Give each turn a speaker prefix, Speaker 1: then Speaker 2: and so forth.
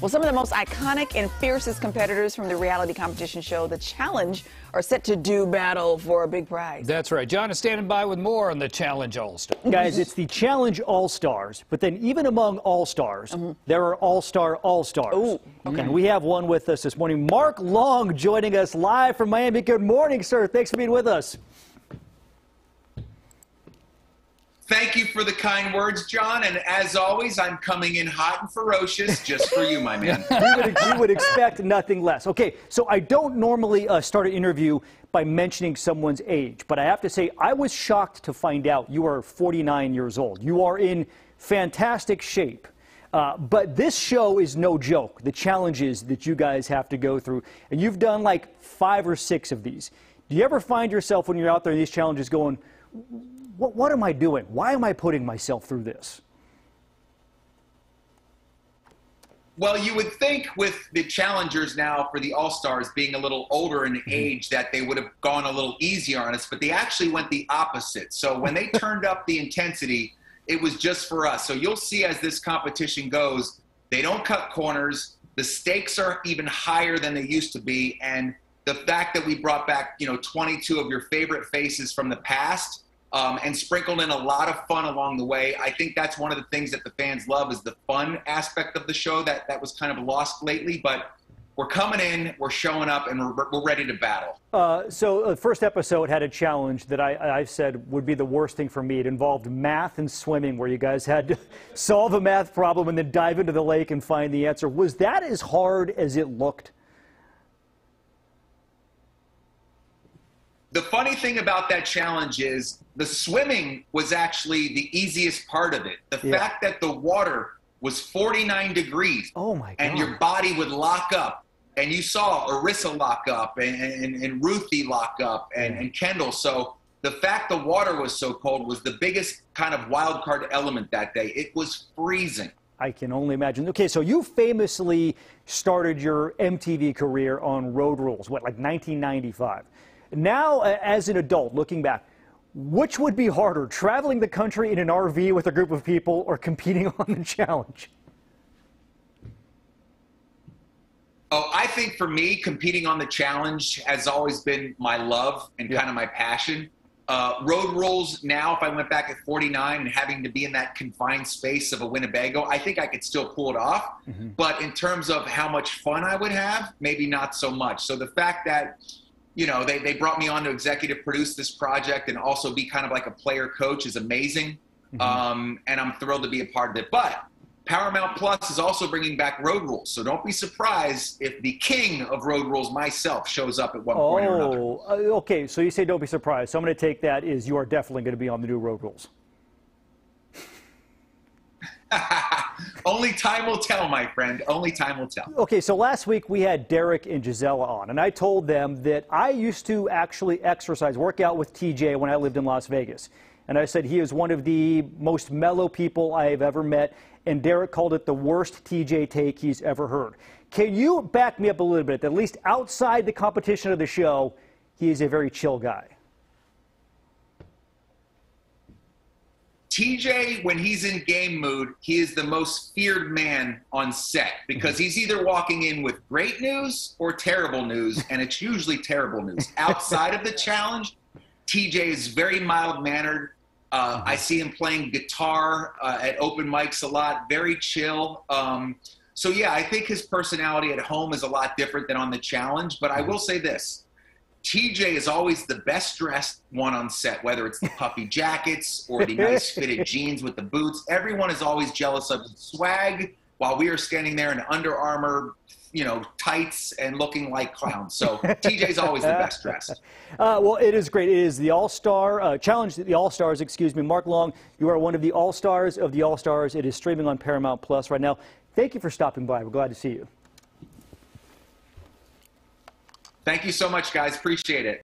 Speaker 1: Well, some of the most iconic and fiercest competitors from the reality competition show The Challenge are set to do battle for a big prize.
Speaker 2: That's right. John is standing by with more on the Challenge All-Stars.
Speaker 3: Guys, it's the Challenge All-Stars, but then even among All-Stars, there are All-Star All-Stars.
Speaker 1: Oh, okay.
Speaker 3: And we have one with us this morning. Mark Long joining us live from Miami. Good morning, sir. Thanks for being with us.
Speaker 4: Thank you for the kind words, John. And as always, I'm coming in hot and ferocious just for you, my man.
Speaker 3: We would expect nothing less. Okay, so I don't normally start an interview by mentioning someone's age, but I have to say I was shocked to find out you are 49 years old. You are in fantastic shape. But this show is no joke, the challenges that you guys have to go through. And you've done like 5 or 6 of these. Do you ever find yourself when you're out there in these challenges going, what am I doing? Why am I putting myself through this?
Speaker 4: Well, you would think with the challengers now for the All-Stars being a little older in age that they would have gone a little easier on us, but they actually went the opposite. So when they turned up the intensity, it was just for us. So you'll see as this competition goes, they don't cut corners. The stakes are even higher than they used to be. And the fact that we brought back, 22 of your favorite faces from the past, and sprinkled in a lot of fun along the way. I think that's one of the things that the fans love is the fun aspect of the show that was kind of lost lately. But we're coming in, we're showing up, and we're ready to battle.
Speaker 3: So the first episode had a challenge that I said would be the worst thing for me. It involved math and swimming, where you guys had to solve a math problem and then dive into the lake and find the answer. Was that as hard as it looked?
Speaker 4: The funny thing about that challenge is the swimming was actually the easiest part of it. The fact that the water was 49 degrees.
Speaker 3: Oh my God.
Speaker 4: And your body would lock up. And you saw Arissa lock up and Ruthie lock up and Kendall. So the fact the water was so cold was the biggest kind of wild card element that day. It was freezing.
Speaker 3: I can only imagine. Okay, so you famously started your MTV career on Road Rules, like 1995. Now, as an adult, looking back, which would be harder, traveling the country in an RV with a group of people or competing on the challenge?
Speaker 4: Oh, I think for me, competing on the challenge has always been my love and kind of my passion. Road Rules now, if I went back at 49 and having to be in that confined space of a Winnebago, I think I could still pull it off. But in terms of how much fun I would have, maybe not so much. So the fact that they brought me on to executive produce this project and also be kind of like a player coach is amazing. And I'm thrilled to be a part of it. But Paramount Plus is also bringing back Road Rules. So don't be surprised if the king of Road Rules, myself, shows up at one point or another.
Speaker 3: Okay. So you say don't be surprised. So I'm going to take that as you are definitely going to be on the new Road Rules.
Speaker 4: Only time will tell, my friend. Only time will tell.
Speaker 3: Okay, so last week we had Derek and Gisela on, and I told them that I used to actually work out with TJ when I lived in Las Vegas. And I said he is one of the most mellow people I have ever met, and Derek called it the worst TJ take he's ever heard. Can you back me up a little bit? At least outside the competition of the show, he is a very chill guy.
Speaker 4: TJ, when he's in game mood, he is the most feared man on set because he's either walking in with great news or terrible news, and it's usually terrible news. Outside of the challenge, TJ is very mild-mannered. I see him playing guitar at open mics a lot, very chill. So, yeah, I think his personality at home is a lot different than on the challenge, but I will say this. TJ is always the best dressed one on set, whether it's the puffy jackets or the nice fitted jeans with the boots. Everyone is always jealous of his swag while we are standing there in Under Armour, tights and looking like clowns. So TJ is always the best dressed.
Speaker 3: Well, it is great. It is the All-Star Challenge, the All-Stars, excuse me. Mark Long, you are one of the All-Stars of the All-Stars. It is streaming on Paramount Plus right now. Thank you for stopping by. We're glad to see you.
Speaker 4: Thank you so much, guys. Appreciate it.